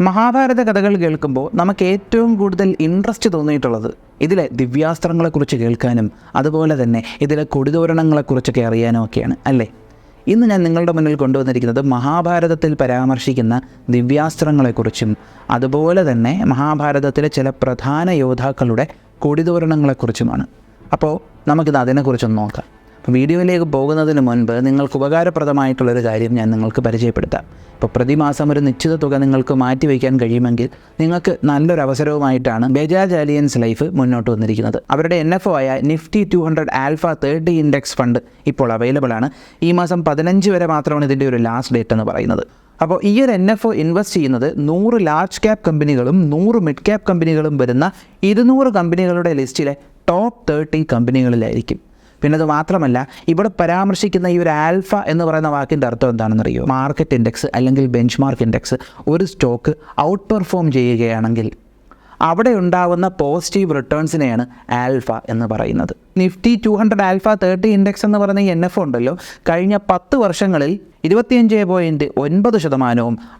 മഹാഭാരത കഥകൾ കേൾക്കുമ്പോൾ നമുക്ക് ഏറ്റവും കൂടുതൽ ഇൻട്രസ്റ്റ് തോന്നിയിട്ടുള്ളത് ഇതിലെ ദിവ്യാസ്ത്രങ്ങളെക്കുറിച്ച് കേൾക്കാനും അതുപോലെ തന്നെ ഇതിലെ കൊടിതോരണങ്ങളെക്കുറിച്ചൊക്കെ അറിയാനും ഒക്കെയാണ് അല്ലേ. ഇന്ന് ഞാൻ നിങ്ങളുടെ മുന്നിൽ കൊണ്ടുവന്നിരിക്കുന്നത് മഹാഭാരതത്തിൽ പരാമർശിക്കുന്ന ദിവ്യാസ്ത്രങ്ങളെക്കുറിച്ചും അതുപോലെ തന്നെ മഹാഭാരതത്തിലെ ചില പ്രധാന യോദ്ധാക്കളുടെ കൊടിതോരണങ്ങളെക്കുറിച്ചുമാണ്. അപ്പോൾ നമുക്കിത് അതിനെക്കുറിച്ചൊന്ന് നോക്കാം. അപ്പോൾ വീഡിയോയിലേക്ക് പോകുന്നതിന് മുൻപ് നിങ്ങൾക്ക് ഉപകാരപ്രദമായിട്ടുള്ളൊരു കാര്യം ഞാൻ നിങ്ങൾക്ക് പരിചയപ്പെടുത്താം. ഇപ്പോൾ പ്രതിമാസം ഒരു നിശ്ചിത തുക നിങ്ങൾക്ക് മാറ്റിവെക്കാൻ കഴിയുമെങ്കിൽ നിങ്ങൾക്ക് നല്ലൊരു അവസരവുമായിട്ടാണ് ബജാജ് അലിയൻസ് ലൈഫ് മുന്നോട്ട് വന്നിരിക്കുന്നത്. അവരുടെ NFO ആയ നിഫ്റ്റി 200 ആൽഫ 30 ഇൻഡെക്സ് ഫണ്ട് ഇപ്പോൾ അവൈലബിൾ ആണ്. ഈ മാസം 15 വരെ മാത്രമാണ് ഇതിൻ്റെ ഒരു ലാസ്റ്റ് ഡേറ്റ് എന്ന് പറയുന്നത്. അപ്പോൾ ഈ ഒരു NFO ഇൻവെസ്റ്റ് ചെയ്യുന്നത് 100 ലാർജ് ക്യാപ് കമ്പനികളും 100 മിഡ് ക്യാപ് കമ്പനികളും വരുന്ന 200 കമ്പനികളുടെ ലിസ്റ്റിലെ ടോപ്പ് 30 കമ്പനികളിലായിരിക്കും. പിന്നെ അത് മാത്രമല്ല, ഇവിടെ പരാമർശിക്കുന്ന ഈ ഒരു ആൽഫ എന്ന് പറയുന്ന വാക്കിൻ്റെ അർത്ഥം എന്താണെന്നറിയോ? മാർക്കറ്റ് ഇൻഡെക്സ് അല്ലെങ്കിൽ ബെഞ്ച് മാർക്ക് ഇൻഡെക്സ് ഒരു സ്റ്റോക്ക് ഔട്ട് പെർഫോം ചെയ്യുകയാണെങ്കിൽ അവിടെ ഉണ്ടാവുന്ന പോസിറ്റീവ് റിട്ടേൺസിനെയാണ് ആൽഫ എന്ന് പറയുന്നത്. നിഫ്റ്റി 200 ആൽഫ 30 ഇൻഡെക്സ് എന്ന് പറയുന്ന ഈ NFO ഉണ്ടല്ലോ, കഴിഞ്ഞ 10 വർഷങ്ങളിൽ 25.9%,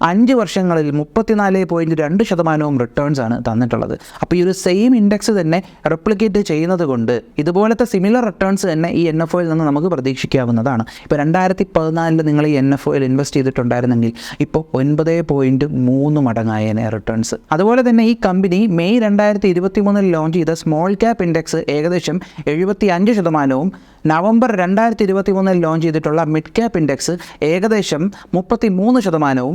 5 വർഷങ്ങളിൽ 34.2% റിട്ടേൺസാണ് തന്നിട്ടുള്ളത്. അപ്പോൾ ഈ ഒരു സെയിം ഇൻഡെക്സ് തന്നെ റെപ്ലിക്കേറ്റ് ചെയ്യുന്നത് കൊണ്ട് ഇതുപോലത്തെ സിമിലർ റിട്ടേൺസ് തന്നെ ഈ NFOയിൽ നിന്ന് നമുക്ക് പ്രതീക്ഷിക്കാവുന്നതാണ്. ഇപ്പോൾ 2014 നിങ്ങൾ ഈ NFOയിൽ ഇൻവെസ്റ്റ് ചെയ്തിട്ടുണ്ടായിരുന്നെങ്കിൽ ഇപ്പോൾ 9.3 മടങ്ങായേനെ റിട്ടേൺസ്. അതുപോലെ തന്നെ ഈ കമ്പനി മെയ് 2023 ലോഞ്ച് ചെയ്ത സ്മോൾ ക്യാപ് ഇൻഡെക്സ് ഏകദേശം 75%, നവംബർ 2023 ലോഞ്ച് ചെയ്തിട്ടുള്ള മിഡ് ക്യാപ് ഇൻഡെക്സ് ഏകദേശം 33%,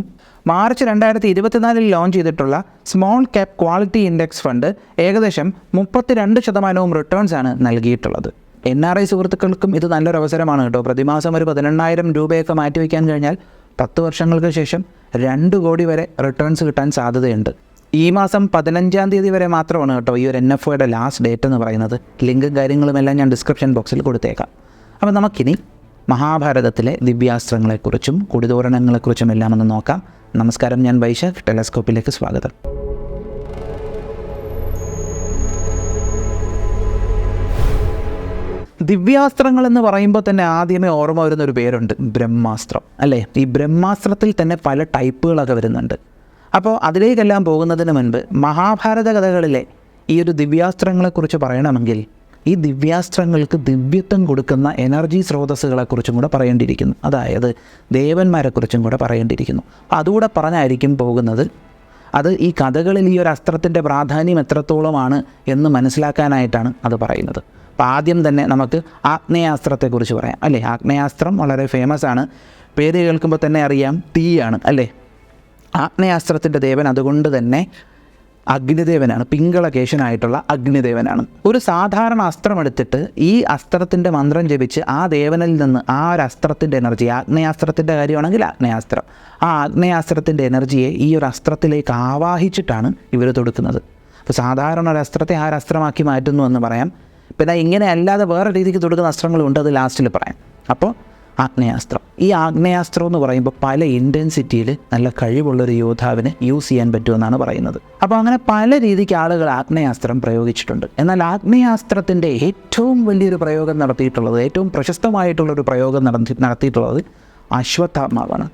മാർച്ച് 2024 ലോഞ്ച് ചെയ്തിട്ടുള്ള small cap quality index fund ഏകദേശം 32% റിട്ടേൺസാണ് നൽകിയിട്ടുള്ളത്. NRI സുഹൃത്തുക്കൾക്കും ഇത് നല്ലൊരു അവസരമാണ് കേട്ടോ. പ്രതിമാസം ഒരു 18,000 രൂപയൊക്കെ മാറ്റിവെക്കാൻ കഴിഞ്ഞാൽ 10 വർഷങ്ങൾക്ക് ശേഷം 2 കോടി വരെ റിട്ടേൺസ് കിട്ടാൻ സാധ്യതയുണ്ട്. ഈ മാസം 15-ാം തീയതി വരെ മാത്രമാണ് കേട്ടോ ഈ ഒരു NFOയുടെ ലാസ്റ്റ് ഡേറ്റ് എന്ന് പറയുന്നത്. ലിങ്കും കാര്യങ്ങളുമെല്ലാം ഞാൻ ഡിസ്ക്രിപ്ഷൻ ബോക്സിൽ കൊടുത്തേക്കാം. അപ്പോൾ നമുക്കിനി മഹാഭാരതത്തിലെ ദിവ്യാസ്ത്രങ്ങളെക്കുറിച്ചും കൊടിതോരണങ്ങളെക്കുറിച്ചും എല്ലാം ഒന്ന് നോക്കാം. നമസ്കാരം, ഞാൻ വൈശാഖ്. ടെലസ്കോപ്പിലേക്ക് സ്വാഗതം. ദിവ്യാസ്ത്രങ്ങൾ എന്ന് പറയുമ്പോൾ തന്നെ ആദ്യമേ ഓർമ്മ വരുന്നൊരു പേരുണ്ട്, ബ്രഹ്മാസ്ത്രം അല്ലേ. ഈ ബ്രഹ്മാസ്ത്രത്തിൽ തന്നെ പല ടൈപ്പുകളൊക്കെ വരുന്നുണ്ട്. അപ്പോൾ അതിലേക്കെല്ലാം പോകുന്നതിന് മുൻപ് മഹാഭാരത കഥകളിലെ ഈ ഒരു ദിവ്യാസ്ത്രങ്ങളെക്കുറിച്ച് പറയണമെങ്കിൽ ഈ ദിവ്യാസ്ത്രങ്ങൾക്ക് ദിവ്യത്വം കൊടുക്കുന്ന എനർജി സ്രോതസ്സുകളെക്കുറിച്ചും കൂടെ പറയേണ്ടിയിരിക്കുന്നു. അതായത് ദേവന്മാരെക്കുറിച്ചും കൂടെ പറയേണ്ടിയിരിക്കുന്നു. അപ്പോൾ അതുകൂടെ പറഞ്ഞായിരിക്കും പോകുന്നത്. അത് ഈ കഥകളിൽ ഈ ഒരു അസ്ത്രത്തിൻ്റെ പ്രാധാന്യം എത്രത്തോളമാണ് എന്ന് മനസ്സിലാക്കാനായിട്ടാണ് അത് പറയുന്നത്. അപ്പോൾ ആദ്യം തന്നെ നമുക്ക് ആഗ്നേയാസ്ത്രത്തെക്കുറിച്ച് പറയാം അല്ലേ. ആഗ്നേയാസ്ത്രം വളരെ ഫേമസ് ആണ്. പേര് കേൾക്കുമ്പോൾ തന്നെ അറിയാം, തീയാണ് അല്ലേ. ആഗ്നേയാസ്ത്രത്തിൻ്റെ ദേവൻ അതുകൊണ്ട് തന്നെ അഗ്നിദേവനാണ്, പിങ്കളകേശനായിട്ടുള്ള അഗ്നിദേവനാണ്. ഒരു സാധാരണ അസ്ത്രം എടുത്തിട്ട് ഈ അസ്ത്രത്തിൻ്റെ മന്ത്രം ജപിച്ച് ആ ദേവനിൽ നിന്ന് ആ ഒരു അസ്ത്രത്തിൻ്റെ എനർജി, ആഗ്നേയാസ്ത്രത്തിൻ്റെ കാര്യമാണെങ്കിൽ ആഗ്നേയാസ്ത്രം, ആ ആഗ്നേയാസ്ത്രത്തിൻ്റെ എനർജിയെ ഈ ഒരു അസ്ത്രത്തിലേക്ക് ആവാഹിച്ചിട്ടാണ് ഇവർ തൊടുക്കുന്നത്. അപ്പോൾ സാധാരണ ഒരു അസ്ത്രത്തെ ആ ഒരു അസ്ത്രമാക്കി മാറ്റുന്നു എന്ന് പറയാം. പിന്നെ ഇങ്ങനെ അല്ലാതെ വേറെ രീതിക്ക് തൊടുക്കുന്ന അസ്ത്രങ്ങളുണ്ട്, അത് ലാസ്റ്റിൽ പറയാം. അപ്പോൾ ആഗ്നേയാസ്ത്രം, ഈ ആഗ്നേയാസ്ത്രം എന്ന് പറയുമ്പോൾ പല ഇൻറ്റൻസിറ്റിയിൽ നല്ല കഴിവുള്ളൊരു യോദ്ധാവിന് യൂസ് ചെയ്യാൻ പറ്റുമെന്നാണ് പറയുന്നത്. അപ്പോൾ അങ്ങനെ പല രീതിക്ക് ആളുകൾ ആഗ്നേയാസ്ത്രം പ്രയോഗിച്ചിട്ടുണ്ട്. എന്നാൽ ആഗ്നേയാസ്ത്രത്തിൻ്റെ ഏറ്റവും വലിയൊരു പ്രയോഗം നടത്തിയിട്ടുള്ളത്, ഏറ്റവും പ്രശസ്തമായിട്ടുള്ളൊരു പ്രയോഗം നടത്തിയിട്ടുള്ളത് അശ്വത്ഥാമാവാണ്.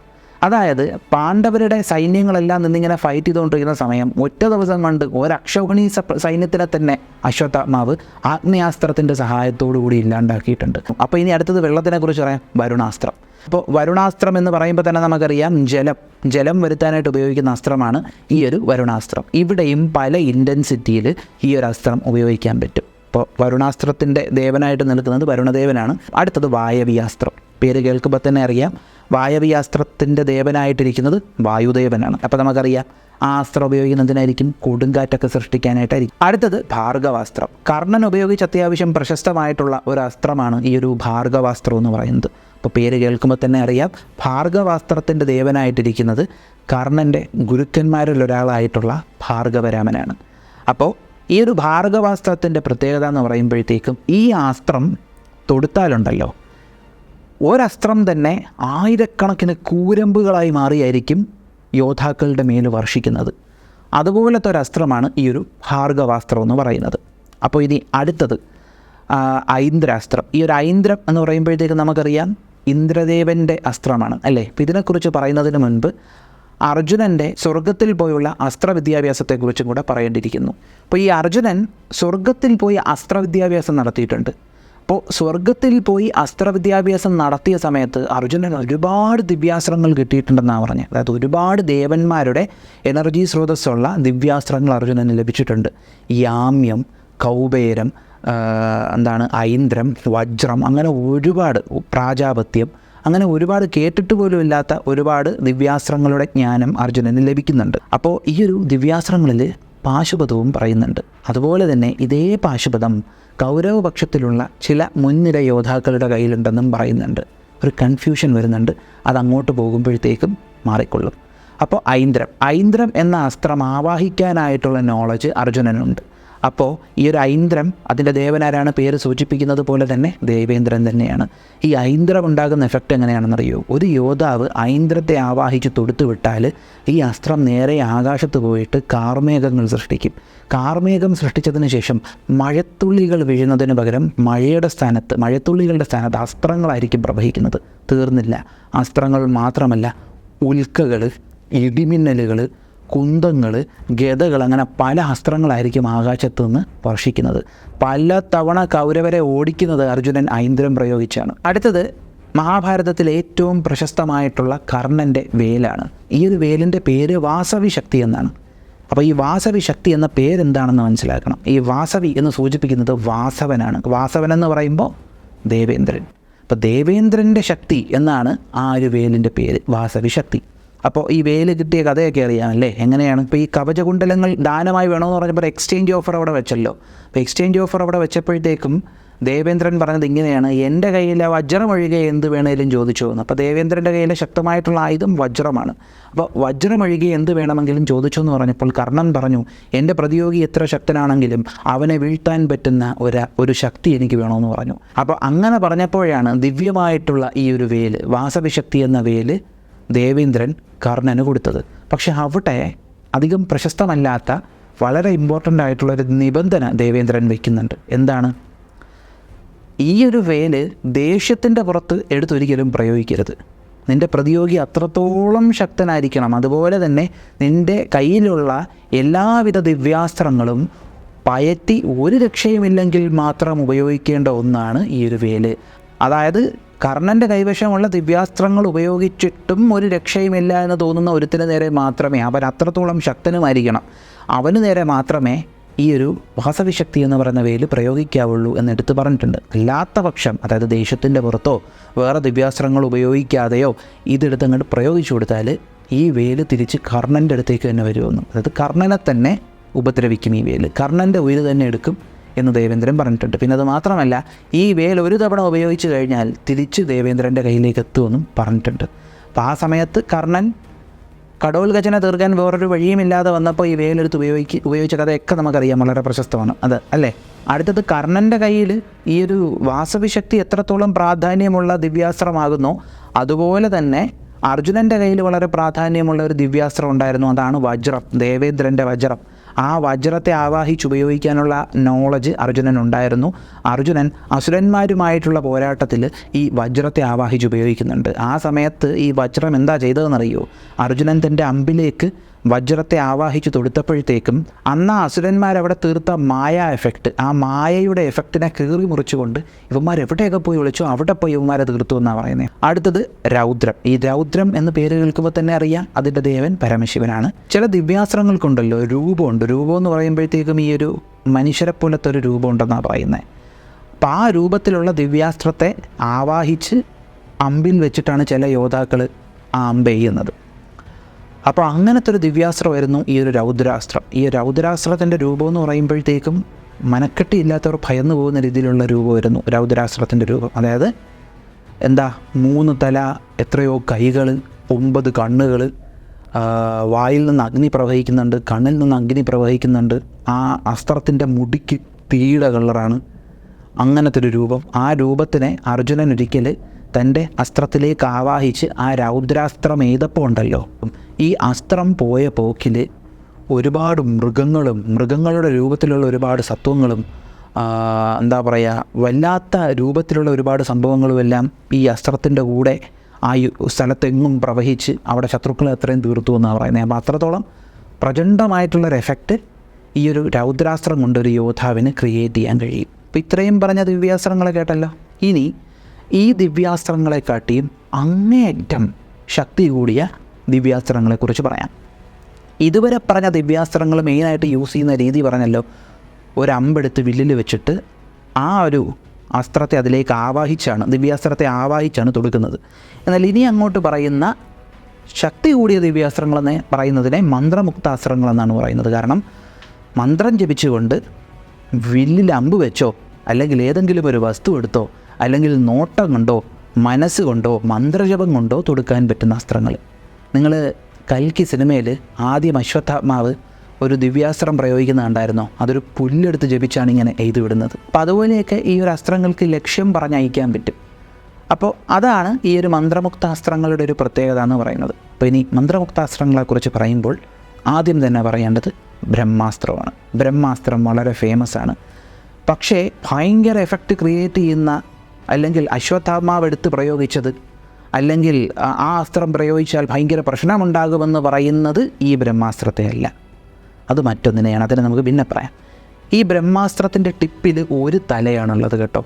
അതായത് പാണ്ഡവരുടെ സൈന്യങ്ങളെല്ലാം നിന്നിങ്ങനെ ഫൈറ്റ് ചെയ്തുകൊണ്ടിരിക്കുന്ന സമയം ഒറ്റ ദിവസം കൊണ്ട് ഒരക്ഷൗഹിണി സൈന്യത്തിനെ തന്നെ അശ്വത്ഥാമാവ് ആഗ്നേയാസ്ത്രത്തിൻ്റെ സഹായത്തോടു കൂടി ഇല്ലാണ്ടാക്കിയിട്ടുണ്ട്. അപ്പോൾ ഇനി അടുത്തത് വെള്ളത്തിനെ കുറിച്ച് പറയാം, വരുണാസ്ത്രം. അപ്പോൾ വരുണാസ്ത്രം എന്ന് പറയുമ്പോൾ തന്നെ നമുക്കറിയാം ജലം വരുത്താനായിട്ട് ഉപയോഗിക്കുന്ന അസ്ത്രമാണ് ഈ ഒരു വരുണാസ്ത്രം. ഇവിടെയും പല ഇൻറ്റൻസിറ്റിയിൽ ഈ ഒരു അസ്ത്രം ഉപയോഗിക്കാൻ പറ്റും. അപ്പോൾ വരുണാസ്ത്രത്തിൻ്റെ ദേവനായിട്ട് നിൽക്കുന്നത് വരുണദേവനാണ്. അടുത്തത് വായവീയാസ്ത്രം. പേര് കേൾക്കുമ്പോൾ തന്നെ അറിയാം, വായവീയാസ്ത്രത്തിൻ്റെ ദേവനായിട്ടിരിക്കുന്നത് വായുദേവനാണ്. അപ്പോൾ നമുക്കറിയാം ആ അസ്ത്രം ഉപയോഗിക്കുന്നതിനായിരിക്കും കൊടുങ്കാറ്റൊക്കെ സൃഷ്ടിക്കാനായിട്ടായിരിക്കും. അടുത്തത് ഭാർഗവാസ്ത്രം. കർണൻ ഉപയോഗിച്ച് അത്യാവശ്യം പ്രശസ്തമായിട്ടുള്ള ഒരു അസ്ത്രമാണ് ഈ ഒരു ഭാർഗവാസ്ത്രം എന്ന് പറയുന്നത്. അപ്പോൾ പേര് കേൾക്കുമ്പോൾ തന്നെ അറിയാം, ഭാർഗവാസ്ത്രത്തിൻ്റെ ദേവനായിട്ടിരിക്കുന്നത് കർണൻ്റെ ഗുരുക്കന്മാരിലൊരാളായിട്ടുള്ള ഭാർഗവരാമനാണ്. അപ്പോൾ ഈ ഒരു ഭാർഗവാസ്ത്രത്തിൻ്റെ പ്രത്യേകത എന്ന് പറയുമ്പോഴത്തേക്കും ഈ അസ്ത്രം തൊടുത്താലുണ്ടല്ലോ, ഒരസ്ത്രം തന്നെ ആയിരക്കണക്കിന് കൂരമ്പുകളായി മാറിയായിരിക്കും യോദ്ധാക്കളുടെ മേൽ വർഷിക്കുന്നത്. അതുപോലത്തെ ഒരസ്ത്രമാണ് ഈ ഒരു ഭാർഗവാസ്ത്രം എന്ന് പറയുന്നത്. അപ്പോൾ ഇനി അടുത്തത് ഐന്ദ്രാസ്ത്രം. ഈ ഒരു ഐന്ദ്രം എന്ന് പറയുമ്പോഴത്തേക്ക് നമുക്കറിയാം ഇന്ദ്രദേവൻ്റെ അസ്ത്രമാണ് അല്ലേ. അപ്പോൾ ഇതിനെക്കുറിച്ച് പറയുന്നതിന് മുൻപ് അർജുനൻ്റെ സ്വർഗത്തിൽ പോയുള്ള അസ്ത്രവിദ്യാഭ്യാസത്തെക്കുറിച്ചും കൂടെ പറയേണ്ടിയിരിക്കുന്നു. അപ്പോൾ ഈ അർജുനൻ സ്വർഗത്തിൽ പോയി അസ്ത്രവിദ്യാഭ്യാസം നടത്തിയിട്ടുണ്ട്. അപ്പോൾ സ്വർഗത്തിൽ പോയി അസ്ത്രവിദ്യാഭ്യാസം നടത്തിയ സമയത്ത് അർജുനൻ ഒരുപാട് ദിവ്യാസ്ത്രങ്ങൾ കിട്ടിയിട്ടുണ്ടെന്നാണ് പറഞ്ഞത്. അതായത് ഒരുപാട് ദേവന്മാരുടെ എനർജി സ്രോതസ്സുള്ള ദിവ്യാസ്ത്രങ്ങൾ അർജുനന് ലഭിച്ചിട്ടുണ്ട്. യാമ്യം, കൗബേരം, ഐന്ദ്രം, വജ്രം, അങ്ങനെ ഒരുപാട്, പ്രാജാപത്യം, അങ്ങനെ ഒരുപാട് കേട്ടിട്ട് പോലും ഇല്ലാത്ത ഒരുപാട് ദിവ്യാസ്ത്രങ്ങളുടെ ജ്ഞാനം അർജുനന് ലഭിക്കുന്നുണ്ട്. അപ്പോൾ ഈ ഒരു ദിവ്യാസ്ത്രങ്ങളിൽ പാശുപതവും പറയുന്നുണ്ട്. അതുപോലെ തന്നെ ഇതേ പാശുപതം കൗരവപക്ഷത്തിലുള്ള ചില മുൻനിര യോദ്ധാക്കളുടെ കയ്യിലുണ്ടെന്നും പറയുന്നുണ്ട്. ഒരു കൺഫ്യൂഷൻ വരുന്നുണ്ട്, അതങ്ങോട്ട് പോകുമ്പോഴത്തേക്കും മാറിക്കൊള്ളും. അപ്പോൾ ഐന്ദ്രം എന്ന അസ്ത്രം ആവാഹിക്കാനായിട്ടുള്ള നോളജ് അർജുനനുണ്ട്. അപ്പോൾ ഈ ഒരു ഐന്ദ്രം, അതിൻ്റെ ദേവനാരാണ് പേര് സൂചിപ്പിക്കുന്നത് പോലെ തന്നെ ദേവേന്ദ്രൻ തന്നെയാണ്. ഈ ഐന്ദ്രം ഉണ്ടാകുന്ന എഫക്റ്റ് എങ്ങനെയാണെന്നറിയോ? ഒരു യോദ്ധാവ് ഐന്ദ്രത്തെ ആവാഹിച്ച് തൊടുത്തു വിട്ടാൽ ഈ അസ്ത്രം നേരെ ആകാശത്ത് പോയിട്ട് കാർമേഘങ്ങൾ സൃഷ്ടിക്കും. കാർമേഘം സൃഷ്ടിച്ചതിന് ശേഷം മഴത്തുള്ളികൾ വീഴുന്നതിന് പകരം മഴത്തുള്ളികളുടെ സ്ഥാനത്ത് അസ്ത്രങ്ങളായിരിക്കും പ്രവഹിക്കുന്നത്. തീർന്നില്ല. അസ്ത്രങ്ങൾ മാത്രമല്ല, ഉൽക്കകൾ, ഇടിമിന്നലുകൾ, കുന്തങ്ങൾ, ഗദകൾ, അങ്ങനെ പല അസ്ത്രങ്ങളായിരിക്കും ആകാശത്തു നിന്ന് വർഷിക്കുന്നത്. പല തവണ കൗരവരെ ഓടിക്കുന്നത് അർജുനൻ ഐന്ദ്രം പ്രയോഗിച്ചാണ്. അടുത്തത് മഹാഭാരതത്തിലെ ഏറ്റവും പ്രശസ്തമായിട്ടുള്ള കർണൻ്റെ വേലാണ്. ഈ ഒരു വേലിൻ്റെ പേര് വാസവി ശക്തി എന്നാണ്. അപ്പോൾ ഈ വാസവി ശക്തി എന്ന പേരെന്താണെന്ന് മനസ്സിലാക്കണം. ഈ വാസവി എന്ന് സൂചിപ്പിക്കുന്നത് വാസവനാണ്. വാസവൻ എന്ന് പറയുമ്പോൾ ദേവേന്ദ്രൻ. അപ്പോൾ ദേവേന്ദ്രൻ്റെ ശക്തി എന്നാണ് ആ ഒരു വേലിൻ്റെ പേര്, വാസവി ശക്തി. അപ്പോൾ ഈ വേല് കിട്ടിയ കഥയൊക്കെ അറിയാമല്ലേ? എങ്ങനെയാണ്? ഇപ്പോൾ ഈ കവചകുണ്ടലങ്ങൾ ദാനമായി വേണമെന്ന് പറഞ്ഞപ്പോൾ എക്സ്ചേഞ്ച് ഓഫർ അവിടെ വെച്ചല്ലോ. അപ്പോൾ എക്സ്ചേഞ്ച് ഓഫർ അവിടെ വെച്ചപ്പോഴത്തേക്കും ദേവേന്ദ്രൻ പറഞ്ഞത് ഇങ്ങനെയാണ്: എൻ്റെ കയ്യിലെ വജ്രം ഒഴികെ എന്ത് വേണേലും ചോദിച്ചു എന്ന്. അപ്പോൾ ദേവേന്ദ്രൻ്റെ കയ്യിലെ ശക്തമായിട്ടുള്ള ആയുധം വജ്രമാണ്. അപ്പോൾ വജ്രം ഒഴികെ എന്ത് വേണമെങ്കിലും ചോദിച്ചു എന്ന് പറഞ്ഞപ്പോൾ കർണൻ പറഞ്ഞു, എൻ്റെ പ്രതിയോഗി എത്ര ശക്തനാണെങ്കിലും അവനെ വീഴ്ത്താൻ പറ്റുന്ന ഒരു ശക്തി എനിക്ക് വേണമെന്ന് പറഞ്ഞു. അപ്പോൾ അങ്ങനെ പറഞ്ഞപ്പോഴാണ് ദിവ്യമായിട്ടുള്ള ഈ ഒരു വേല്, വാസവിശക്തി എന്ന വേല് ദേവേന്ദ്രൻ കർണന് കൊടുത്തത്. പക്ഷെ അവിടെ അധികം പ്രശസ്തമല്ലാത്ത വളരെ ഇമ്പോർട്ടൻ്റ് ആയിട്ടുള്ളൊരു നിബന്ധന ദേവേന്ദ്രൻ വയ്ക്കുന്നുണ്ട്. എന്താണ്? ഈ ഒരു വേല് ദേഷ്യത്തിൻ്റെ പുറത്ത് എടുത്തൊരിക്കലും പ്രയോഗിക്കരുത്. നിൻ്റെ പ്രതിയോഗി അത്രത്തോളം ശക്തനായിരിക്കണം. അതുപോലെ തന്നെ നിൻ്റെ കയ്യിലുള്ള എല്ലാവിധ ദിവ്യാസ്ത്രങ്ങളും പയറ്റി ഒരു രക്ഷയുമില്ലെങ്കിൽ മാത്രം ഉപയോഗിക്കേണ്ട ഒന്നാണ് ഈ ഒരു വേല്. അതായത് കർണൻ്റെ കൈവശമുള്ള ദിവ്യാസ്ത്രങ്ങൾ ഉപയോഗിച്ചിട്ടും ഒരു രക്ഷയുമില്ല എന്ന് തോന്നുന്ന ഒരുത്തിന് നേരെ മാത്രമേ, അവൻ അത്രത്തോളം ശക്തനുമായിരിക്കണം, അവന് നേരെ മാത്രമേ ഈ ഒരു വാസവിശക്തി എന്ന് പറയുന്ന വേല് പ്രയോഗിക്കാവുള്ളൂ എന്നെടുത്ത് പറഞ്ഞിട്ടുണ്ട്. അല്ലാത്ത പക്ഷം, അതായത് ദേഷ്യത്തിൻ്റെ പുറത്തോ വേറെ ദിവ്യാസ്ത്രങ്ങൾ ഉപയോഗിക്കാതെയോ ഇതെടുത്ത് അങ്ങോട്ട് പ്രയോഗിച്ചു കൊടുത്താൽ ഈ വേല് തിരിച്ച് കർണൻ്റെ അടുത്തേക്ക് തന്നെ വരുമെന്നും, അതായത് കർണനെ തന്നെ ഉപദ്രവിക്കും ഈ വേല്, കർണൻ്റെ ഉയിര് തന്നെ എടുക്കും എന്ന് ദേവേന്ദ്രൻ പറഞ്ഞിട്ടുണ്ട്. പിന്നെ അത് മാത്രമല്ല, ഈ വേൽ ഒരു തവണ ഉപയോഗിച്ച് കഴിഞ്ഞാൽ തിരിച്ച് ദേവേന്ദ്രൻ്റെ കയ്യിലേക്ക് എത്തുമെന്നും പറഞ്ഞിട്ടുണ്ട്. അപ്പോൾ ആ സമയത്ത് കർണൻ കടോൽഗജനെ തീർക്കാൻ വേറൊരു വഴിയുമില്ലാതെ വന്നപ്പോൾ ഈ വേലെടുത്ത് ഉപയോഗിച്ച കഥയൊക്കെ നമുക്കറിയാം, വളരെ പ്രശസ്തമാണ് അത്, അല്ലേ? അടുത്തത് കർണൻ്റെ കയ്യിൽ ഈ ഒരു വാസവിശക്തി എത്രത്തോളം പ്രാധാന്യമുള്ള ദിവ്യാസ്ത്രമാകുന്നോ അതുപോലെ തന്നെ അർജുനൻ്റെ കയ്യിൽ വളരെ പ്രാധാന്യമുള്ള ഒരു ദിവ്യാസ്ത്രം ഉണ്ടായിരുന്നു. അതാണ് വജ്രം, ദേവേന്ദ്രൻ്റെ വജ്രം. ആ വജ്രത്തെ ആവാഹിച്ചുപയോഗിക്കാനുള്ള നോളജ് അർജുനനുണ്ടായിരുന്നു. അർജുനൻ അസുരന്മാരുമായിട്ടുള്ള പോരാട്ടത്തിൽ ഈ വജ്രത്തെ ആവാഹിച്ചുപയോഗിക്കുന്നുണ്ട്. ആ സമയത്ത് ഈ വജ്രം എന്താ ചെയ്തതെന്നറിയോ? അർജുനൻ തൻ്റെ അമ്പിലേക്ക് വജ്രത്തെ ആവാഹിച്ച് തൊടുത്തപ്പോഴത്തേക്കും അന്ന് അസുരന്മാരവിടെ തീർത്ത മായ എഫക്റ്റ്, ആ മായയുടെ എഫക്റ്റിനെ കീറി മുറിച്ചുകൊണ്ട് ഇവന്മാരെവിടെയൊക്കെ പോയി വിളിച്ചോ അവിടെ പോയി ഇവന്മാരെ തീർത്തു എന്നാണ് പറയുന്നത്. അടുത്തത് രൗദ്രം. ഈ രൗദ്രം എന്ന് പേര് കേൾക്കുമ്പോൾ തന്നെ അറിയാം അതിൻ്റെ ദേവൻ പരമശിവനാണ്. ചില ദിവ്യാസ്ത്രങ്ങൾക്കുണ്ടല്ലോ രൂപമുണ്ട്. രൂപം എന്ന് പറയുമ്പോഴത്തേക്കും ഈ ഒരു മനുഷ്യരെ പോലത്തെ ഒരു രൂപമുണ്ടെന്നാണ് പറയുന്നത്. അപ്പോൾ ആ രൂപത്തിലുള്ള ദിവ്യാസ്ത്രത്തെ ആവാഹിച്ച് അമ്പിൽ വെച്ചിട്ടാണ് ചില യോദ്ധാക്കൾ ആ അമ്പ് ചെയ്യുന്നത്. അപ്പോൾ അങ്ങനത്തെ ഒരു ദിവ്യാസ്ത്രമായിരുന്നു ഈ ഒരു രൗദ്രാസ്ത്രം. ഈ രൗദ്രാസ്ത്രത്തിൻ്റെ രൂപം എന്ന് പറയുമ്പോഴത്തേക്കും മനക്കെട്ടിയില്ലാത്തവർ ഭയന്നു പോകുന്ന രീതിയിലുള്ള രൂപമായിരുന്നു രൗദ്രാസ്ത്രത്തിൻ്റെ രൂപം. അതായത് 3 തല, എത്രയോ കൈകൾ, 9 കണ്ണുകൾ, വായിൽ നിന്ന് അഗ്നി പ്രവഹിക്കുന്നുണ്ട്, കണ്ണിൽ നിന്ന് അഗ്നി പ്രവഹിക്കുന്നുണ്ട്. ആ അസ്ത്രത്തിൻ്റെ മുടിക്ക് തീയുടെ കളറാണ്. അങ്ങനത്തെ ഒരു രൂപം. ആ രൂപത്തിനെ അർജുനൻ ഒരിക്കൽ തൻ്റെ അസ്ത്രത്തിലേക്ക് ആവാഹിച്ച് ആ രൗദ്രാസ്ത്രം എയ്തപ്പോൾ ഉണ്ടല്ലോ, ഈ അസ്ത്രം പോയ പോക്കിൽ ഒരുപാട് മൃഗങ്ങളുടെ രൂപത്തിലുള്ള ഒരുപാട് സത്വങ്ങളും വല്ലാത്ത രൂപത്തിലുള്ള ഒരുപാട് സംഭവങ്ങളുമെല്ലാം ഈ അസ്ത്രത്തിൻ്റെ കൂടെ സ്ഥലത്തെങ്ങും പ്രവഹിച്ച് അവിടെ ശത്രുക്കളെ അത്രയും തീർത്തു എന്നാണ് പറയുന്നത്. അപ്പോൾ അത്രത്തോളം പ്രചണ്ഡമായിട്ടുള്ളൊരു എഫക്റ്റ് ഈ ഒരു രൗദ്രാസ്ത്രം കൊണ്ടൊരു യോദ്ധാവിന് ക്രിയേറ്റ് ചെയ്യാൻ കഴിയും. അപ്പോൾ ഇത്രയും പറഞ്ഞ ദിവ്യാസ്ത്രങ്ങളെ കേട്ടല്ലോ. ഇനി ഈ ദിവ്യാസ്ത്രങ്ങളെക്കാട്ടിയും അങ്ങേയറ്റം ശക്തി കൂടിയ ദിവ്യാസ്ത്രങ്ങളെക്കുറിച്ച് പറയാം. ഇതുവരെ പറഞ്ഞ ദിവ്യാസ്ത്രങ്ങൾ മെയിനായിട്ട് യൂസ് ചെയ്യുന്ന രീതി പറഞ്ഞല്ലോ, ഒരമ്പെടുത്ത് വില്ലിൽ വെച്ചിട്ട് ആ ഒരു അസ്ത്രത്തെ അതിലേക്ക് ദിവ്യാസ്ത്രത്തെ ആവാഹിച്ചാണ് തൊടുക്കുന്നത്. എന്നാൽ ഇനി അങ്ങോട്ട് പറയുന്ന ശക്തി കൂടിയ ദിവ്യാസ്ത്രങ്ങളെന്ന് പറയുന്നതിനെ മന്ത്രമുക്താസ്ത്രങ്ങളെന്നാണ് പറയുന്നത്. കാരണം മന്ത്രം ജപിച്ചുകൊണ്ട് വില്ലിൽ അമ്പ് വെച്ചോ അല്ലെങ്കിൽ ഏതെങ്കിലും ഒരു വസ്തു എടുത്തോ അല്ലെങ്കിൽ നോട്ടം കൊണ്ടോ മനസ്സുകൊണ്ടോ മന്ത്രജപം കൊണ്ടോ തൊടുക്കാൻ പറ്റുന്ന അസ്ത്രങ്ങൾ. നിങ്ങൾ കൽക്കി സിനിമയിൽ ആദ്യം അശ്വത്ഥാത്മാവ് ഒരു ദിവ്യാസ്ത്രം പ്രയോഗിക്കുന്ന കണ്ടായിരുന്നോ? അതൊരു പുല്ലെടുത്ത് ജപിച്ചാണ് ഇങ്ങനെ എഴുതി വിടുന്നത്. അപ്പോൾ അതുപോലെയൊക്കെ ഈ ഒരു അസ്ത്രങ്ങൾക്ക് ലക്ഷ്യം പറഞ്ഞയക്കാൻ പറ്റും. അപ്പോൾ അതാണ് ഈ ഒരു മന്ത്രമുക്താസ്ത്രങ്ങളുടെ ഒരു പ്രത്യേകത എന്ന് പറയുന്നത്. അപ്പോൾ ഇനി മന്ത്രമുക്താസ്ത്രങ്ങളെക്കുറിച്ച് പറയുമ്പോൾ ആദ്യം തന്നെ പറയേണ്ടത് ബ്രഹ്മാസ്ത്രമാണ്. ബ്രഹ്മാസ്ത്രം വളരെ ഫേമസ് ആണ്. പക്ഷേ ഭയങ്കര എഫക്റ്റ് ക്രിയേറ്റ് ചെയ്യുന്ന, അല്ലെങ്കിൽ അശ്വത്ഥാത്മാവ് എടുത്ത് പ്രയോഗിച്ചത്, അല്ലെങ്കിൽ ആ അസ്ത്രം പ്രയോഗിച്ചാൽ ഭയങ്കര പ്രശ്നമുണ്ടാകുമെന്ന് പറയുന്നത് ഈ ബ്രഹ്മാസ്ത്രത്തെ അല്ല, അത് മറ്റൊന്നിനെയാണ്. അതിനെ നമുക്ക് പിന്നെ പറയാം. ഈ ബ്രഹ്മാസ്ത്രത്തിൻ്റെ ടിപ്പിൽ ഒരു തലയാണുള്ളത് കേട്ടോ.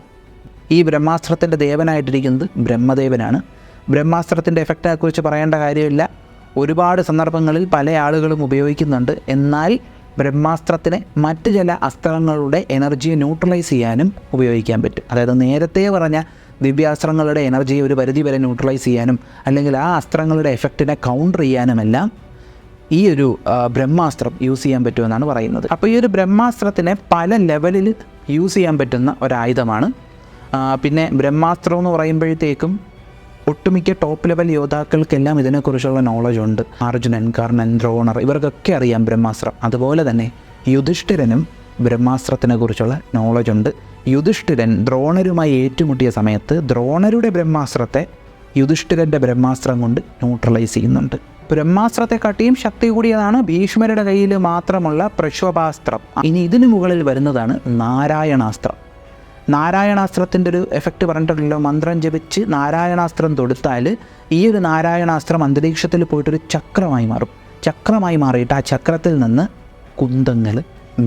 ഈ ബ്രഹ്മാസ്ത്രത്തിൻ്റെ ദേവനായിട്ടിരിക്കുന്നത് ബ്രഹ്മദേവനാണ്. ബ്രഹ്മാസ്ത്രത്തിൻ്റെ എഫക്റ്റിനെക്കുറിച്ച് പറയേണ്ട കാര്യമില്ല. ഒരുപാട് സന്ദർഭങ്ങളിൽ പല ആളുകളും ഉപയോഗിക്കുന്നുണ്ട്. എന്നാൽ ബ്രഹ്മാസ്ത്രത്തിനെ മറ്റ് ചില അസ്ത്രങ്ങളുടെ എനർജിയെ ന്യൂട്രലൈസ് ചെയ്യാനും ഉപയോഗിക്കാൻ പറ്റും. അതായത് നേരത്തെ പറഞ്ഞ ദിവ്യാസ്ത്രങ്ങളുടെ എനർജിയെ ഒരു പരിധി വരെ ന്യൂട്രലൈസ് ചെയ്യാനും അല്ലെങ്കിൽ ആ അസ്ത്രങ്ങളുടെ എഫക്റ്റിനെ കൗണ്ടർ ചെയ്യാനുമെല്ലാം ഈ ഒരു ബ്രഹ്മാസ്ത്രം യൂസ് ചെയ്യാൻ പറ്റുമെന്നാണ് പറയുന്നത്. അപ്പോൾ ഈ ഒരു ബ്രഹ്മാസ്ത്രത്തിനെ പല ലെവലിൽ യൂസ് ചെയ്യാൻ പറ്റുന്ന ഒരായുധമാണ്. പിന്നെ ബ്രഹ്മാസ്ത്രം എന്ന് പറയുമ്പോഴത്തേക്കും ഒട്ടുമിക്ക ടോപ്പ് ലെവൽ യോദ്ധാക്കൾക്കെല്ലാം ഇതിനെക്കുറിച്ചുള്ള നോളജ് ഉണ്ട്. അർജുനൻ, കർണൻ, ദ്രോണർ, ഇവർക്കൊക്കെ അറിയാം ബ്രഹ്മാസ്ത്രം. അതുപോലെ തന്നെ യുധിഷ്ഠിരനും ബ്രഹ്മാസ്ത്രത്തിനെ കുറിച്ചുള്ള നോളജ് ഉണ്ട്. യുധിഷ്ഠിരൻ ദ്രോണരുമായി ഏറ്റുമുട്ടിയ സമയത്ത് ദ്രോണരുടെ ബ്രഹ്മാസ്ത്രത്തെ യുധിഷ്ഠിരൻ്റെ ബ്രഹ്മാസ്ത്രം കൊണ്ട് ന്യൂട്രലൈസ് ചെയ്യുന്നുണ്ട്. ബ്രഹ്മാസ്ത്രത്തെക്കാട്ടിയും ശക്തി കൂടിയതാണ് ഭീഷ്മരുടെ കയ്യിൽ മാത്രമുള്ള പ്രക്ഷോഭാസ്ത്രം. ഇനി ഇതിനു മുകളിൽ വരുന്നതാണ് നാരായണാസ്ത്രം. നാരായണാസ്ത്രത്തിൻ്റെ ഒരു എഫക്റ്റ് പറഞ്ഞിട്ടുണ്ടല്ലോ. മന്ത്രം ജപിച്ച് നാരായണാസ്ത്രം തൊടുത്താൽ ഈ ഒരു നാരായണാസ്ത്രം അന്തരീക്ഷത്തിൽ പോയിട്ടൊരു ചക്രമായി മാറും. ചക്രമായി മാറിയിട്ട് ആ ചക്രത്തിൽ നിന്ന് കുന്തങ്ങൾ,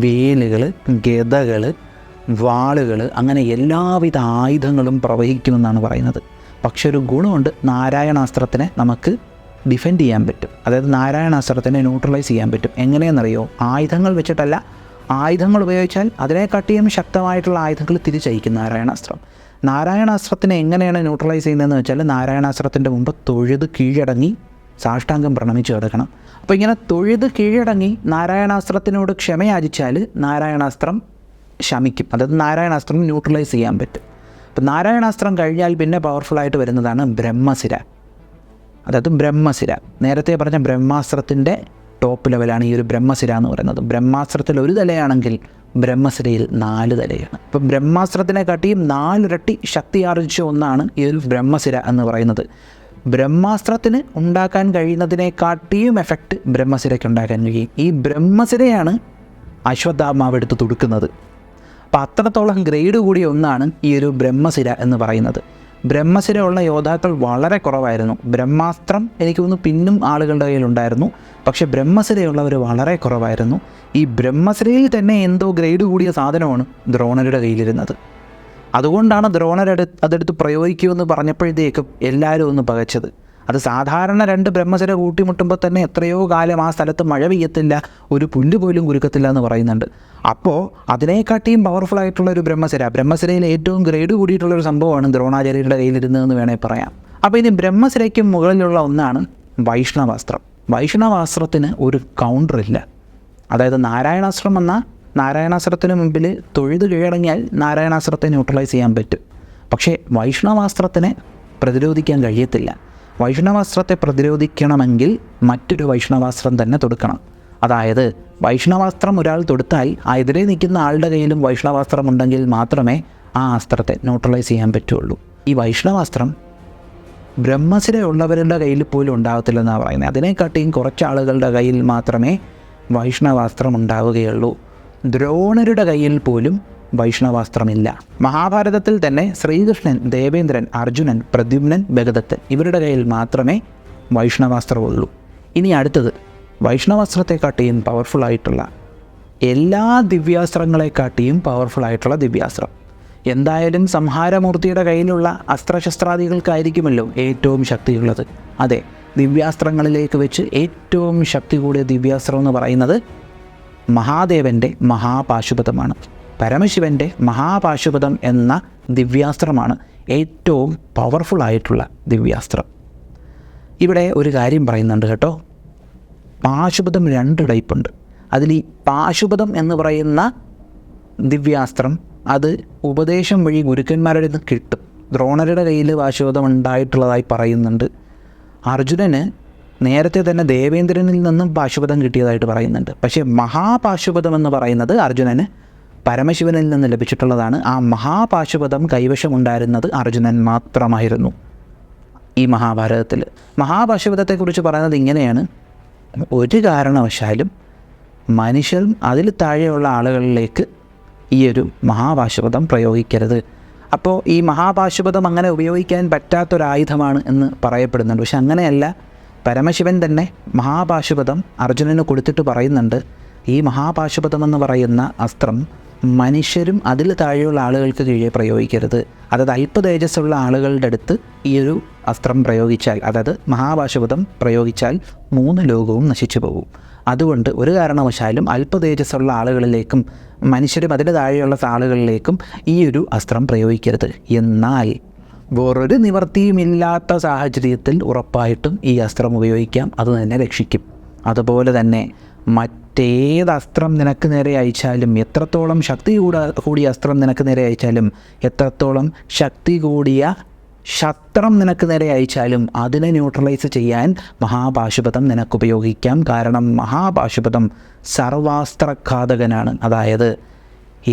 വേലുകൾ, ഗദകൾ, വാളുകൾ, അങ്ങനെ എല്ലാവിധ ആയുധങ്ങളും പ്രവഹിക്കുമെന്നാണ് പറയുന്നത്. പക്ഷെ ഒരു ഗുണമുണ്ട്, നാരായണാസ്ത്രത്തിനെ നമുക്ക് ഡിഫെൻഡ് ചെയ്യാൻ പറ്റും. അതായത് നാരായണാസ്ത്രത്തിനെ ന്യൂട്രലൈസ് ചെയ്യാൻ പറ്റും. എങ്ങനെയെന്നറിയോ? ആയുധങ്ങൾ വെച്ചിട്ടല്ല. ആയുധങ്ങൾ ഉപയോഗിച്ചാൽ അതിനെക്കാട്ടിയും ശക്തമായിട്ടുള്ള ആയുധങ്ങൾ തിരിച്ചയക്കും നാരായണാസ്ത്രം. നാരായണാസ്ത്രത്തിനെ എങ്ങനെയാണ് ന്യൂട്രലൈസ് ചെയ്യുന്നതെന്ന് വെച്ചാൽ തൊഴുതിൻ്റെ മുമ്പ് തൊഴുത് കീഴടങ്ങി സാഷ്ടാംഗം പ്രണമിച്ച് കിടക്കണം. അപ്പോൾ ഇങ്ങനെ തൊഴുത് കീഴടങ്ങി നാരായണാസ്ത്രത്തിനോട് ക്ഷമയാചിച്ചാൽ നാരായണാസ്ത്രം ശമിക്കും. അതായത് നാരായണാസ്ത്രം ന്യൂട്രലൈസ് ചെയ്യാൻ പറ്റും. അപ്പോൾ നാരായണാസ്ത്രം കഴിഞ്ഞാൽ പിന്നെ പവർഫുള്ളായിട്ട് വരുന്നതാണ് ബ്രഹ്മശിര. അതായത് ബ്രഹ്മശിര നേരത്തെ പറഞ്ഞ ബ്രഹ്മാസ്ത്രത്തിൻ്റെ ടോപ്പ് ലെവലാണ് ഈ ഒരു ബ്രഹ്മശിര എന്ന് പറയുന്നത്. ബ്രഹ്മാസ്ത്രത്തിൽ ഒരു തലയാണെങ്കിൽ ബ്രഹ്മശിരയിൽ 4 തലയാണ്. ഇപ്പം ബ്രഹ്മാസ്ത്രത്തിനെക്കാട്ടിയും 4 ഇരട്ടി ശക്തി ആർജിച്ച ഒന്നാണ് ഈ ഒരു ബ്രഹ്മശിര എന്ന് പറയുന്നത്. ബ്രഹ്മാസ്ത്രത്തിന് ഉണ്ടാക്കാൻ കഴിയുന്നതിനെക്കാട്ടിയും എഫക്റ്റ് ബ്രഹ്മശിരയ്ക്ക് ഉണ്ടാക്കാൻ കഴിയും. ഈ ബ്രഹ്മശിരയാണ് അശ്വത്ഥാമാവ് എടുത്ത് തുടുക്കുന്നത്. അപ്പോൾ അത്രത്തോളം ഗ്രേഡ് കൂടിയ ഒന്നാണ് ഈ ഒരു ബ്രഹ്മശിര എന്ന് പറയുന്നത്. ബ്രഹ്മശിര ഉള്ള യോദ്ധാക്കൾ വളരെ കുറവായിരുന്നു. ബ്രഹ്മാസ്ത്രം എനിക്ക് തോന്നുന്നു പിന്നും ആളുകളുടെ കയ്യിലുണ്ടായിരുന്നു. പക്ഷേ ബ്രഹ്മശിരയുള്ളവർ വളരെ കുറവായിരുന്നു. ഈ ബ്രഹ്മശിരയിൽ തന്നെ എന്തോ ഗ്രേഡ് കൂടിയ സാധനമാണ് ദ്രോണരുടെ കയ്യിലിരുന്നത്. അതുകൊണ്ടാണ് അതെടുത്ത് പ്രയോഗിക്കുമെന്ന് പറഞ്ഞപ്പോഴത്തേക്കും എല്ലാവരും ഒന്ന് പകച്ചത്. അത് സാധാരണ 2 ബ്രഹ്മശിര കൂട്ടിമുട്ടുമ്പോൾ തന്നെ എത്രയോ കാലം ആ സ്ഥലത്ത് മഴ പെയ്യത്തില്ല, ഒരു പുല്ല് പോലും കുരുക്കത്തില്ല എന്ന് പറയുന്നുണ്ട്. അപ്പോൾ അതിനെക്കാട്ടിയും പവർഫുൾ ആയിട്ടുള്ള ഒരു ബ്രഹ്മശിരയിൽ ഏറ്റവും ഗ്രേഡ് കൂടിയിട്ടുള്ളൊരു സംഭവമാണ് ദ്രോണാചാര്യരുടെ കയ്യിലിരുന്നതെന്ന് വേണമെങ്കിൽ പറയാം. അപ്പോൾ ഇനി ബ്രഹ്മശിരയ്ക്കും മുകളിലുള്ള ഒന്നാണ് വൈഷ്ണവാസ്ത്രം. വൈഷ്ണവാസ്ത്രത്തിന് ഒരു കൗണ്ടറില്ല. അതായത് നാരായണാസ്ത്രം എന്നാൽ നാരായണാസ്ത്രത്തിന് മുമ്പിൽ തൊഴുത് കീഴടങ്ങിയാൽ നാരായണാസ്ത്രത്തെ ന്യൂട്രലൈസ് ചെയ്യാൻ പറ്റും. പക്ഷേ വൈഷ്ണവാസ്ത്രത്തിനെ പ്രതിരോധിക്കാൻ കഴിയത്തില്ല. വൈഷ്ണവാസ്ത്രത്തെ പ്രതിരോധിക്കണമെങ്കിൽ മറ്റൊരു വൈഷ്ണവാസ്ത്രം തന്നെ തൊടുക്കണം. അതായത് വൈഷ്ണവാസ്ത്രം ഒരാൾ തൊടുത്താൽ എതിരെ നിൽക്കുന്ന ആളുടെ കയ്യിലും വൈഷ്ണവാസ്ത്രം ഉണ്ടെങ്കിൽ മാത്രമേ ആ അസ്ത്രത്തെ ന്യൂട്രലൈസ് ചെയ്യാൻ പറ്റുള്ളൂ. ഈ വൈഷ്ണവാസ്ത്രം ബ്രഹ്മശിരയുള്ളവരുടെ കയ്യിൽ പോലും ഉണ്ടാകത്തില്ലെന്നാണ് പറയുന്നത്. അതിനെക്കാട്ടിയും കുറച്ച് ആളുകളുടെ കയ്യിൽ മാത്രമേ വൈഷ്ണവാസ്ത്രം ഉണ്ടാവുകയുള്ളൂ. ദ്രോണരുടെ കയ്യിൽ പോലും വൈഷ്ണവാസ്ത്രമില്ല. മഹാഭാരതത്തിൽ തന്നെ ശ്രീകൃഷ്ണൻ, ദേവേന്ദ്രൻ, അർജുനൻ, പ്രദ്യുമ്നൻ, ഭഗദത്തൻ ഇവരുടെ കയ്യിൽ മാത്രമേ വൈഷ്ണവാസ്ത്രമുള്ളൂ. ഇനി അടുത്തത് വൈഷ്ണവാസ്ത്രത്തെക്കാട്ടിയും പവർഫുള്ളായിട്ടുള്ള, എല്ലാ ദിവ്യാസ്ത്രങ്ങളെക്കാട്ടിയും പവർഫുള്ളായിട്ടുള്ള ദിവ്യാസ്ത്രം. എന്തായാലും സംഹാരമൂർത്തിയുടെ കയ്യിലുള്ള അസ്ത്രശസ്ത്രാദികൾക്കായിരിക്കുമല്ലോ ഏറ്റവും ശക്തിയുള്ളത്. അതെ, ദിവ്യാസ്ത്രങ്ങളിലേക്ക് വെച്ച് ഏറ്റവും ശക്തി കൂടിയ ദിവ്യാസ്ത്രം എന്ന് പറയുന്നത് മഹാദേവൻ്റെ മഹാപാശുപതമാണ്. പരമശിവൻ്റെ മഹാപാശുപതം എന്ന ദിവ്യാസ്ത്രമാണ് ഏറ്റവും പവർഫുള്ളായിട്ടുള്ള ദിവ്യാസ്ത്രം. ഇവിടെ ഒരു കാര്യം പറയുന്നുണ്ട് കേട്ടോ. പാശുപതം 2 ടൈപ്പുണ്ട്. അതിൽ ഈ പാശുപതം എന്ന് പറയുന്ന ദിവ്യാസ്ത്രം അത് ഉപദേശം വഴി ഗുരുക്കന്മാരുടെ നിന്ന് കിട്ടും. ദ്രോണരുടെ കയ്യിൽ പാശുപതം ഉണ്ടായിട്ടുള്ളതായി പറയുന്നുണ്ട്. അർജുനന് നേരത്തെ തന്നെ ദേവേന്ദ്രനിൽ നിന്നും പാശുപതം കിട്ടിയതായിട്ട് പറയുന്നുണ്ട്. പക്ഷേ മഹാപാശുപതം എന്ന് പറയുന്നത് അർജുനന് പരമശിവനിൽ നിന്ന് ലഭിച്ചിട്ടുള്ളതാണ്. ആ മഹാപാശുപതം കൈവശമുണ്ടായിരുന്നത് അർജുനൻ മാത്രമായിരുന്നു. ഈ മഹാഭാരതത്തിൽ മഹാപാശുപതത്തെക്കുറിച്ച് പറയുന്നത് ഇങ്ങനെയാണ്: ഒരു കാരണവശാലും മനുഷ്യരും അതിൽ താഴെയുള്ള ആളുകളിലേക്ക് ഈ ഒരു മഹാപാശുപതം പ്രയോഗിക്കരുത്. അപ്പോൾ ഈ മഹാപാശുപതം അങ്ങനെ ഉപയോഗിക്കാൻ പറ്റാത്തൊരായുധമാണ് എന്ന് പറയപ്പെടുന്നുണ്ട്. പക്ഷെ അങ്ങനെയല്ല. പരമശിവൻ തന്നെ മഹാപാശുപതം അർജുനന് കൊടുത്തിട്ട് പറയുന്നുണ്ട്, ഈ മഹാപാശുപതം എന്ന് പറയുന്ന അസ്ത്രം മനുഷ്യരും അതിൽ താഴെയുള്ള ആളുകൾക്ക് കീഴെ പ്രയോഗിക്കരുത്. അതായത് അല്പ തേജസ്സുള്ള ആളുകളുടെ അടുത്ത് ഈ ഒരു അസ്ത്രം പ്രയോഗിച്ചാൽ, അതായത് മഹാപാശുപതം പ്രയോഗിച്ചാൽ 3 ലോകവും നശിച്ചു പോകും. അതുകൊണ്ട് ഒരു കാരണവശാലും അല്പ തേജസ്സുള്ള ആളുകളിലേക്കും മനുഷ്യരും അതിന് താഴെയുള്ള ആളുകളിലേക്കും ഈ ഒരു അസ്ത്രം പ്രയോഗിക്കരുത്. എന്നാൽ വേറൊരു നിവർത്തിയുമില്ലാത്ത സാഹചര്യത്തിൽ ഉറപ്പായിട്ടും ഈ അസ്ത്രം ഉപയോഗിക്കാം, അത് തന്നെ രക്ഷിക്കും. അതുപോലെ തന്നെ മറ്റേത് അസ്ത്രം നിനക്ക് നേരെ അയച്ചാലും, എത്രത്തോളം ശക്തി കൂടിയ അസ്ത്രം നിനക്ക് നേരെ അയച്ചാലും, എത്രത്തോളം ശക്തി കൂടിയ ശസ്ത്രം നിനക്ക് നേരെ അയച്ചാലും അതിനെ ന്യൂട്രലൈസ് ചെയ്യാൻ മഹാപാശുപതം നിനക്ക് ഉപയോഗിക്കാം. കാരണം മഹാപാശുപതം സർവാസ്ത്രഘാതകനാണ്. അതായത്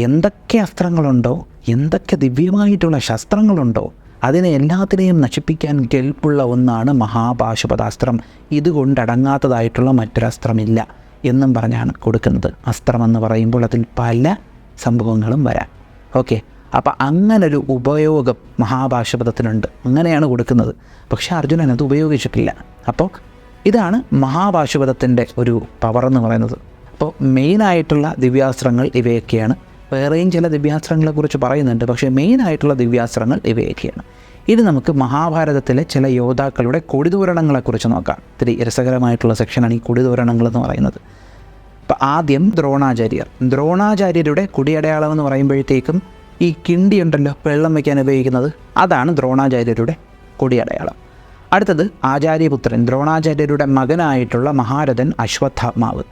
എന്തൊക്കെ അസ്ത്രങ്ങളുണ്ടോ, എന്തൊക്കെ ദിവ്യമായിട്ടുള്ള ശസ്ത്രങ്ങളുണ്ടോ, അതിനെ എല്ലാത്തിനെയും നശിപ്പിക്കാൻ കെൽപ്പുള്ള ഒന്നാണ് മഹാപാശുപതാസ്ത്രം. ഇതുകൊണ്ടടങ്ങാത്തതായിട്ടുള്ള മറ്റൊരസ്ത്രമില്ല എന്നും പറഞ്ഞാണ് കൊടുക്കുന്നത്. അസ്ത്രമെന്ന് പറയുമ്പോൾ അതിൽ പല സംഭവങ്ങളും വരാം. ഓക്കെ, അപ്പോൾ അങ്ങനൊരു ഉപയോഗം മഹാപാശുപതത്തിനുണ്ട്. അങ്ങനെയാണ് കൊടുക്കുന്നത്. പക്ഷേ അർജുനൻ അത് ഉപയോഗിച്ചിട്ടില്ല. അപ്പോൾ ഇതാണ് മഹാപാശുപതത്തിൻ്റെ ഒരു പവർ എന്ന് പറയുന്നത്. അപ്പോൾ മെയിനായിട്ടുള്ള ദിവ്യാസ്ത്രങ്ങൾ ഇവയൊക്കെയാണ്. വേറെയും ചില ദിവ്യാസ്ത്രങ്ങളെക്കുറിച്ച് പറയുന്നുണ്ട്, പക്ഷേ മെയിനായിട്ടുള്ള ദിവ്യാസ്ത്രങ്ങൾ ഇവയൊക്കെയാണ്. ഇത് നമുക്ക് മഹാഭാരതത്തിലെ ചില യോദ്ധാക്കളുടെ കൊടിതോരണങ്ങളെക്കുറിച്ച് നോക്കാം. ഇത്തിരി രസകരമായിട്ടുള്ള സെക്ഷനാണ് ഈ കൊടിതോരണങ്ങൾ എന്ന് പറയുന്നത്. അപ്പോൾ ആദ്യം ദ്രോണാചാര്യരുടെ കൊടിയടയാളം എന്ന് പറയുമ്പോഴത്തേക്കും ഈ കിണ്ടി ഉണ്ടല്ലോ, വെള്ളം വയ്ക്കാൻ ഉപയോഗിക്കുന്നത്, അതാണ് ദ്രോണാചാര്യരുടെ കൊടിയടയാളം. അടുത്തത് ആചാര്യപുത്രൻ, ദ്രോണാചാര്യരുടെ മകനായിട്ടുള്ള മഹാരഥൻ അശ്വത്ഥാമാവ്.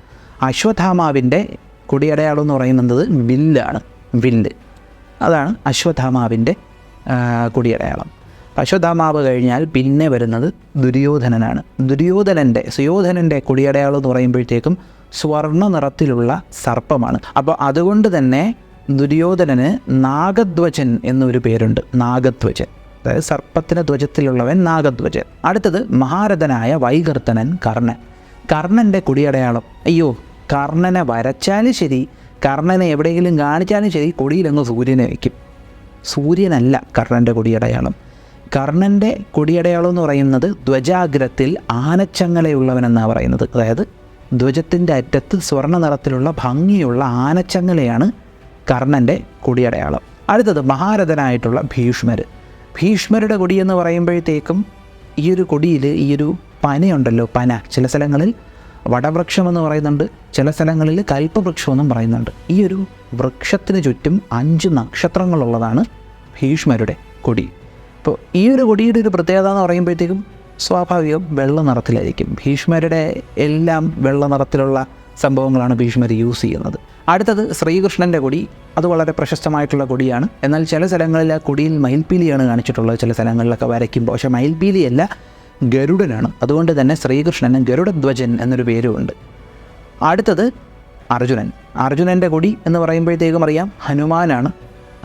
അശ്വത്ഥാമാവിൻ്റെ കൊടിയടയാളം എന്ന് പറയുന്നത് വില്ലാണ്. അതാണ് അശ്വത്ഥാമാവിൻ്റെ കൊടിയടയാളം. അശ്വത്ഥാമാവ് കഴിഞ്ഞാൽ പിന്നെ വരുന്നത് ദുര്യോധനനാണ്. സുയോധനൻ്റെ കൊടിയടയാളം എന്ന് പറയുമ്പോഴത്തേക്കും സ്വർണ്ണ നിറത്തിലുള്ള സർപ്പമാണ്. അപ്പോൾ അതുകൊണ്ട് തന്നെ ദുര്യോധനന് നാഗധ്വജൻ എന്നൊരു പേരുണ്ട്. നാഗധ്വജൻ, അതായത് സർപ്പത്തിന് ധ്വജത്തിലുള്ളവൻ നാഗധ്വജൻ. അടുത്തത് മഹാരഥനായ വൈകർത്തനൻ കർണൻ്റെ കൊടിയടയാളം. കർണനെ വരച്ചാലും ശരി, കർണനെ എവിടെയെങ്കിലും കാണിച്ചാലും ശരി, കൊടിയിലങ്ങ് സൂര്യനെ വയ്ക്കും. സൂര്യനല്ല കർണൻ്റെ കൊടിയടയാളം. കർണൻ്റെ കൊടിയടയാളം എന്ന് പറയുന്നത് ധ്വജാഗ്രത്തിൽ ആനച്ചങ്ങലയുള്ളവനെന്നാണ് പറയുന്നത്. അതായത് ധ്വജത്തിൻ്റെ അറ്റത്ത് സ്വർണ്ണ നിറത്തിലുള്ള ഭംഗിയുള്ള ആനച്ചങ്ങലയാണ് കർണൻ്റെ കൊടിയടയാളം. അടുത്തത് മഹാരഥനായിട്ടുള്ള ഭീഷ്മരുടെ കൊടി എന്ന് പറയുമ്പോഴത്തേക്കും ഈ ഒരു കൊടിയിൽ ഈ ഒരു പനയുണ്ടല്ലോ, ചില സ്ഥലങ്ങളിൽ വടവൃക്ഷം എന്ന് പറയുന്നുണ്ട്, ചില സ്ഥലങ്ങളിൽ കൽപ്പവൃക്ഷമെന്നും പറയുന്നുണ്ട്. ഈ ഒരു വൃക്ഷത്തിന് ചുറ്റും 5 നക്ഷത്രങ്ങളുള്ളതാണ് ഭീഷ്മരുടെ കൊടി. അപ്പോൾ ഈ ഒരു കൊടിയുടെ ഒരു പ്രത്യേകത എന്ന് പറയുമ്പോഴത്തേക്കും സ്വാഭാവികം വെള്ള നിറത്തിലായിരിക്കും. ഭീഷ്മരുടെ എല്ലാം വെള്ള നിറത്തിലുള്ള സംഭവങ്ങളാണ് ഭീഷ്മർ യൂസ് ചെയ്യുന്നത്. അടുത്തത് ശ്രീകൃഷ്ണൻ്റെ കൊടി. അത് വളരെ പ്രശസ്തമായിട്ടുള്ള കൊടിയാണ്. എന്നാൽ ചില സ്ഥലങ്ങളിൽ ആ കൊടിയിൽ മയിൽപ്പീലിയാണ് കാണിച്ചിട്ടുള്ളത്, ചില സ്ഥലങ്ങളിലൊക്കെ വരയ്ക്കുമ്പോൾ. പക്ഷേ മയിൽപ്പീലിയല്ല, ഗരുഡനാണ്. അതുകൊണ്ട് തന്നെ ശ്രീകൃഷ്ണന് ഗരുഡധ്വജൻ എന്നൊരു പേരുമുണ്ട്. അടുത്തത് അർജുനൻ്റെ കൊടി എന്ന് പറയുമ്പോഴത്തേക്കും അറിയാം ഹനുമാനാണ്.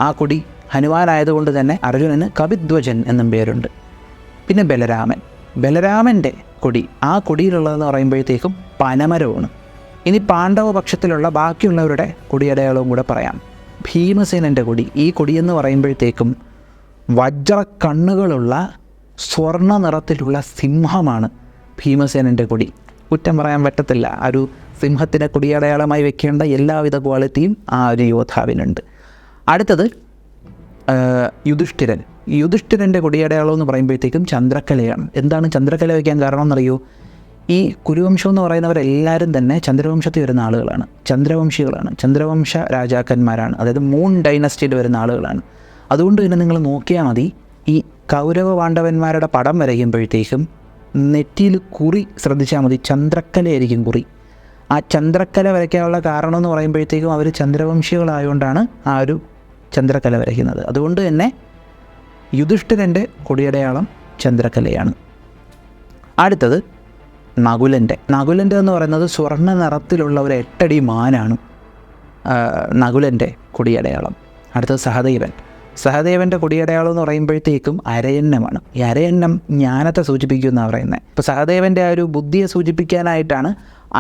ആ കൊടി ഹനുമാനായതുകൊണ്ട് തന്നെ അർജുനന് കപിധ്വജൻ എന്നും പേരുണ്ട്. പിന്നെ ബലരാമൻ്റെ കൊടി, ആ കൊടിയിലുള്ളതെന്ന് പറയുമ്പോഴത്തേക്കും പനമരമാണ്. ഇനി പാണ്ഡവ പക്ഷത്തിലുള്ള ബാക്കിയുള്ളവരുടെ കൊടിയടയാളവും കൂടെ പറയാം. ഭീമസേനൻ്റെ കൊടി. ഈ കൊടിയെന്ന് പറയുമ്പോഴത്തേക്കും വജ്രക്കണ്ണുകളുള്ള സ്വർണ്ണ നിറത്തിലുള്ള സിംഹമാണ് ഭീമസേനൻ്റെ കൊടി. കുറ്റം പറയാൻ പറ്റത്തില്ല. ആ ഒരു സിംഹത്തിനെ കൊടിയടയാളമായി വെക്കേണ്ട എല്ലാവിധ ക്വാളിറ്റിയും ആ ഒരു യോദ്ധാവിനുണ്ട്. അടുത്തത് യുധിഷ്ഠിരൻ. യുധിഷ്ഠിരൻ്റെ കൊടിയടയാളം എന്ന് പറയുമ്പോഴത്തേക്കും ചന്ദ്രക്കലയാണ്. എന്താണ് ചന്ദ്രക്കല വയ്ക്കാൻ കാരണം എന്നറിയോ? ഈ കുരുവംശം എന്ന് പറയുന്നവരെല്ലാവരും തന്നെ ചന്ദ്രവംശത്തിൽ വരുന്ന ആളുകളാണ്, ചന്ദ്രവംശികളാണ്, ചന്ദ്രവംശ രാജാക്കന്മാരാണ്, അതായത് മൂൺ ഡൈനസ്റ്റിയിൽ വരുന്ന ആളുകളാണ്. അതുകൊണ്ട് തന്നെ നിങ്ങൾ നോക്കിയാൽ മതി, ഈ കൗരവ പാണ്ഡവന്മാരുടെ പടം വരയ്ക്കുമ്പോഴത്തേക്കും നെറ്റിയിൽ കുറി ശ്രദ്ധിച്ചാൽ മതി, ചന്ദ്രക്കലയായിരിക്കും കുറി. ആ ചന്ദ്രക്കല വരയ്ക്കാനുള്ള കാരണം എന്ന് പറയുമ്പോഴത്തേക്കും അവർ ചന്ദ്രവംശികളായതുകൊണ്ടാണ് ആ ഒരു ചന്ദ്രക്കല വരയ്ക്കുന്നത്. അതുകൊണ്ട് തന്നെ യുധിഷ്ഠിരൻ്റെ കൊടിയടയാളം ചന്ദ്രക്കലയാണ്. അടുത്തത് നകുലൻ്റെ എന്ന് പറയുന്നത് സ്വർണ്ണ നിറത്തിലുള്ള ഒരു 8 അടി മാനാണ് നകുലൻ്റെ കൊടിയടയാളം. അടുത്തത് സഹദേവൻ്റെ കൊടിയടയാളം എന്ന് പറയുമ്പോഴത്തേക്കും അരയന്നമാണ്. ഈ അരയന്നം ജ്ഞാനത്തെ സൂചിപ്പിക്കുമെന്നാണ് പറയുന്നത്. ഇപ്പോൾ സഹദേവൻ്റെ ആ ഒരു ബുദ്ധിയെ സൂചിപ്പിക്കാനായിട്ടാണ്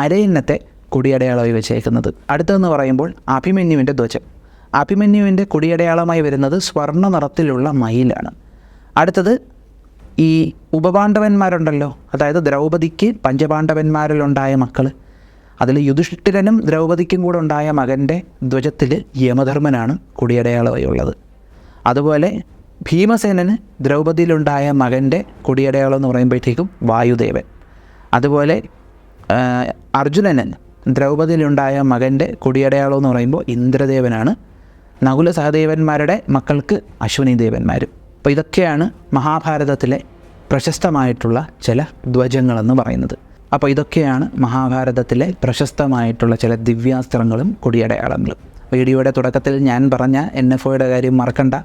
അരയന്നത്തെ കൊടിയടയാളമായി വെച്ചേക്കുന്നത്. അടുത്തതെന്ന് പറയുമ്പോൾ അഭിമന്യുവിൻ്റെ ധ്വജം. അഭിമന്യുവിൻ്റെ കൊടിയടയാളമായി വരുന്നത് സ്വർണ്ണ നിറത്തിലുള്ള മയിലാണ്. അടുത്തത് ഈ ഉപപാണ്ഡവന്മാരുണ്ടല്ലോ, അതായത് ദ്രൗപദിക്ക് പഞ്ചപാണ്ഡവന്മാരിലുണ്ടായ മക്കൾ, അതിൽ യുധിഷ്ഠിരനും ദ്രൗപദിക്കും കൂടെ ഉണ്ടായ മകൻ്റെ ധ്വജത്തിൽ യമധർമ്മനാണ് കൊടിയടയാളമായി ഉള്ളത്. അതുപോലെ ഭീമസേനന് ദ്രൗപദിയിലുണ്ടായ മകൻ്റെ കൊടിയടയാളം എന്ന് പറയുമ്പോഴത്തേക്കും വായുദേവൻ. അതുപോലെ അർജുനന് ദ്രൗപദിയിലുണ്ടായ മകൻ്റെ കൊടിയടയാളം എന്ന് പറയുമ്പോൾ ഇന്ദ്രദേവനാണ്. നകുല സഹദേവന്മാരുടെ മക്കൾക്ക് അശ്വനി ദേവന്മാരും. അപ്പോൾ ഇതൊക്കെയാണ് മഹാഭാരതത്തിലെ പ്രശസ്തമായിട്ടുള്ള ചില ധ്വജങ്ങളെന്ന് പറയുന്നത്. അപ്പോൾ ഇതൊക്കെയാണ് മഹാഭാരതത്തിലെ പ്രശസ്തമായിട്ടുള്ള ചില ദിവ്യാസ്ത്രങ്ങളും കൊടിയടയാളങ്ങളും. വീഡിയോയുടെ തുടക്കത്തിൽ ഞാൻ പറഞ്ഞ NFOയുടെ കാര്യം മറക്കണ്ട.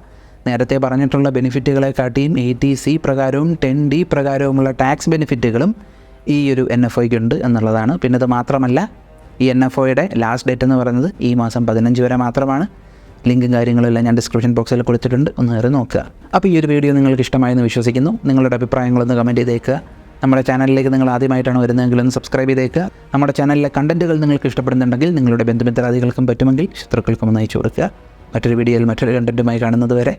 നേരത്തെ പറഞ്ഞിട്ടുള്ള ബെനിഫിറ്റുകളെ കാട്ടിയും 80C പ്രകാരവും 10D പ്രകാരവുമുള്ള ടാക്സ് ബെനിഫിറ്റുകളും ഈ ഒരു NFOയ്ക്ക് ഉണ്ട് എന്നുള്ളതാണ്. പിന്നെ ഇത് മാത്രമല്ല, ഈ NFOയുടെ ലാസ്റ്റ് ഡേറ്റ് എന്ന് പറയുന്നത് ഈ മാസം 15 വരെ മാത്രമാണ്. ലിങ്കും കാര്യങ്ങളെല്ലാം ഞാൻ ഡിസ്ക്രിപ്ഷൻ ബോക്സിൽ കൊടുത്തിട്ടുണ്ട്, ഒന്ന് കയറി നോക്കുക. അപ്പോൾ ഈ ഒരു വീഡിയോ നിങ്ങൾക്ക് ഇഷ്ടമായെന്ന് വിശ്വസിക്കുന്നു. നിങ്ങളുടെ അഭിപ്രായങ്ങളൊന്ന് കമൻറ്റ് ചെയ്തേക്കുക. നമ്മുടെ ചാനലിലേക്ക് നിങ്ങൾ ആദ്യമായിട്ടാണ് വരുന്നതെങ്കിൽ ഒന്ന് സബ്സ്ക്രൈബ് ചെയ്തേക്കുക. നമ്മുടെ ചാനലിലെ കണ്ടൻറ്റുകൾ നിങ്ങൾക്ക് ഇഷ്ടപ്പെടുന്നുണ്ടെങ്കിൽ നിങ്ങളുടെ ബന്ധുമിത്രാദികൾക്കും പറ്റുമെങ്കിൽ ശത്രുക്കൾക്കും ഒന്ന് അയച്ചു കൊടുക്കുക. മറ്റൊരു വീഡിയോയിൽ മറ്റൊരു കണ്ടൻറ്റുമായി കാണുന്നത് വരെ